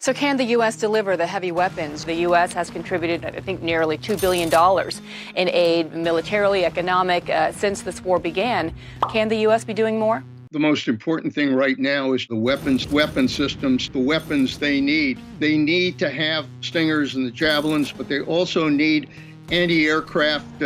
So can the U.S. deliver the heavy weapons? The U.S. has contributed, I think, nearly $2 billion in aid, militarily, economic, since this war began. Can the U.S. be doing more? The most important thing right now is the weapon systems, the weapons they need. They need to have Stingers and the Javelins, but they also need anti-aircraft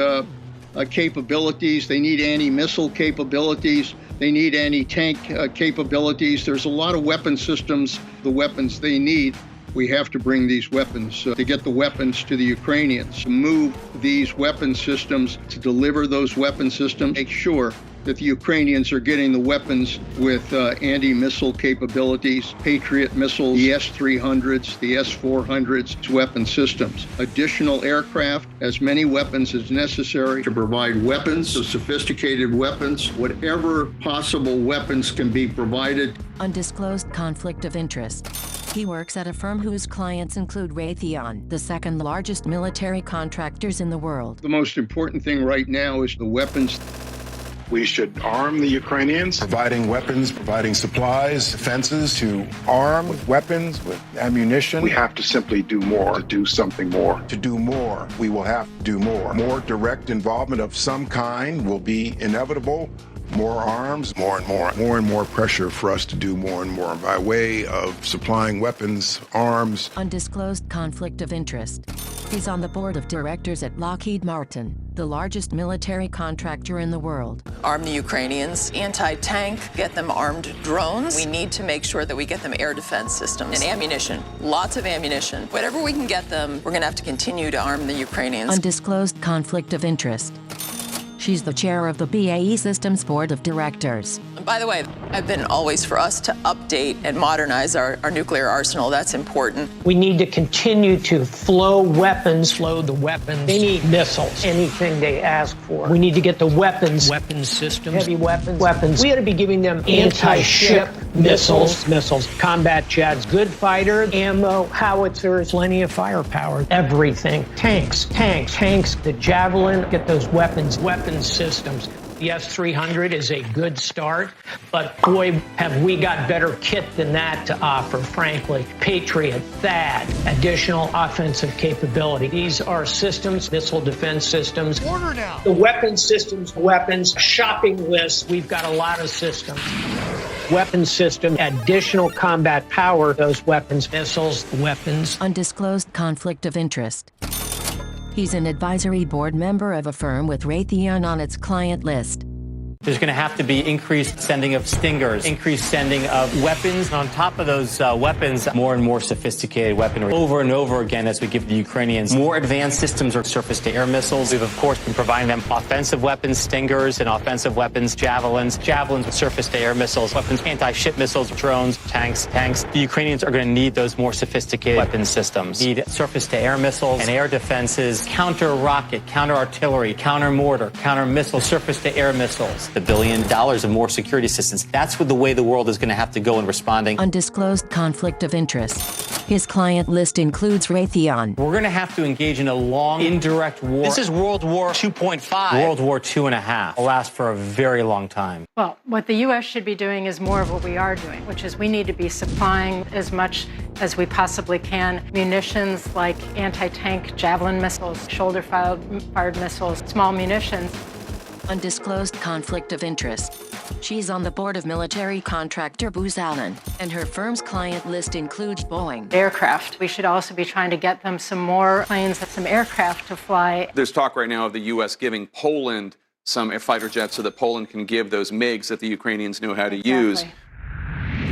capabilities. They need anti-missile capabilities. They need anti-tank capabilities. There's a lot of weapon systems, the weapons they need. We have to bring these weapons to get the weapons to the Ukrainians, to move these weapon systems, to deliver those weapon systems, make sure that the Ukrainians are getting the weapons with anti-missile capabilities, Patriot missiles, the S-300s, the S-400s, weapon systems. Additional aircraft, as many weapons as necessary to provide weapons, so sophisticated weapons, whatever possible weapons can be provided. Undisclosed conflict of interest. He works at a firm whose clients include Raytheon, the second largest military contractors in the world. The most important thing right now is the weapons. We should arm the Ukrainians. Providing weapons, providing supplies, defenses to arm with weapons, with ammunition. We have to simply do more, to do something more. To do more, we will have to do more. More direct involvement of some kind will be inevitable. More arms, more and more pressure for us to do more and more by way of supplying weapons, arms. Undisclosed conflict of interest. He's on the board of directors at Lockheed Martin, the largest military contractor in the world. Arm the Ukrainians, anti-tank, get them armed drones. We need to make sure that we get them air defense systems and ammunition, lots of ammunition. Whatever we can get them, we're going to have to continue to arm the Ukrainians. Undisclosed conflict of interest. She's the chair of the BAE Systems Board of Directors. By the way, I've been always for us to update and modernize our nuclear arsenal. That's important. We need to continue to flow the weapons. They need missiles, anything they ask for. We need to get the weapons systems, heavy weapons. We ought to be giving them anti-ship missiles, combat jets, good fighter, ammo, howitzers, plenty of firepower, everything. Tanks, the Javelin, get those weapons systems. The S-300 is a good start, but boy, have we got better kit than that to offer, frankly. Patriot, THAAD, additional offensive capability. These are systems, missile defense systems. Order now. The weapon systems, shopping list. We've got a lot of systems. Weapon system, additional combat power, those weapons, missiles, weapons. Undisclosed conflict of interest. He's an advisory board member of a firm with Raytheon on its client list. There's going to have to be increased sending of Stingers, increased sending of weapons. And on top of those weapons, more and more sophisticated weaponry. Over and over again, as we give the Ukrainians more advanced systems or surface-to-air missiles. We've, of course, been providing them offensive weapons, Stingers, and offensive weapons, Javelins with surface-to-air missiles, weapons, anti-ship missiles, drones, tanks. The Ukrainians are going to need those more sophisticated weapons systems. Need surface-to-air missiles and air defenses, counter-rocket, counter-artillery, counter-mortar, counter-missile, surface-to-air missiles. $1 billion of more security assistance. That's what the way the world is going to have to go in responding. Undisclosed conflict of interest. His client list includes Raytheon. We're going to have to engage in a long, indirect war. This is World War 2.5. World War 2.5 will last for a very long time. Well, what the U.S. should be doing is more of what we are doing, which is we need to be supplying as much as we possibly can munitions like anti-tank Javelin missiles, shoulder-fired missiles, small munitions. Undisclosed conflict of interest. She's on the board of military contractor Booz Allen, and her firm's client list includes Boeing. Aircraft. We should also be trying to get them some more planes, some aircraft to fly. There's talk right now of the U.S. giving Poland some fighter jets so that Poland can give those MiGs that the Ukrainians know how to use.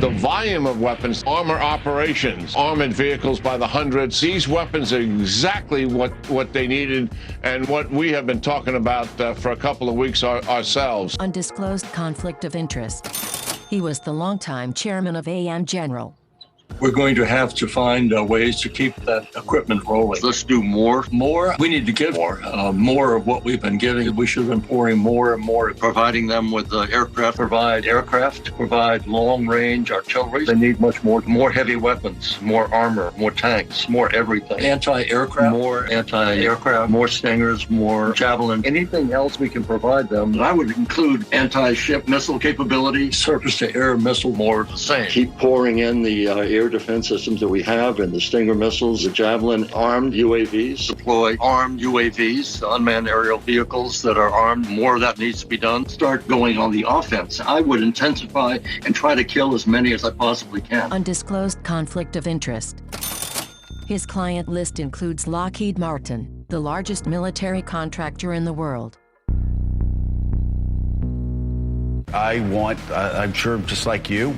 The volume of weapons, armor operations, armored vehicles by the hundreds, these weapons are exactly what they needed and what we have been talking about for a couple of weeks ourselves. Undisclosed conflict of interest. He was the longtime chairman of AM General. We're going to have to find ways to keep that equipment rolling. Let's do more. We need to give more of what we've been giving. We should have been pouring more and more, providing them with aircraft, provide long-range artillery. They need much more heavy weapons, more armor, more tanks, more everything. Anti-aircraft, more Stingers, more Javelin. Anything else we can provide them. And I would include anti-ship missile capability, surface-to-air missile, more of the same. Keep pouring in the air defense systems that we have and the Stinger missiles, the Javelin armed UAVs, deploy armed UAVs, unmanned aerial vehicles that are armed. More of that needs to be done. Start going on the offense. I would intensify and try to kill as many as I possibly can. Undisclosed conflict of interest. His client list includes Lockheed Martin, the largest military contractor in the world. I want, I'm sure just like you,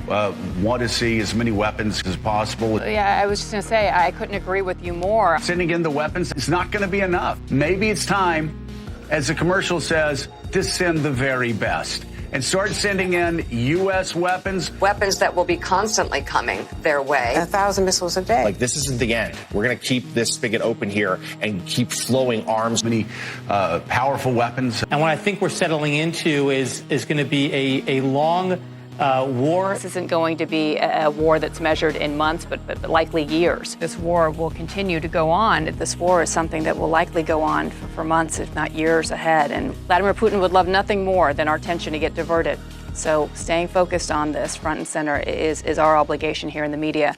want to see as many weapons as possible. Yeah, I was just going to say, I couldn't agree with you more. Sending in the weapons is not going to be enough. Maybe it's time, as the commercial says, to send the very best and start sending in U.S. weapons. Weapons that will be constantly coming their way. 1,000 missiles a day. Like, this isn't the end. We're going to keep this spigot open here and keep flowing arms. Many powerful weapons. And what I think we're settling into is going to be a long war. This isn't going to be a war that's measured in months, but likely years. This war will continue to go on. This war is something that will likely go on for months, if not years ahead. And Vladimir Putin would love nothing more than our attention to get diverted. So staying focused on this front and center is our obligation here in the media.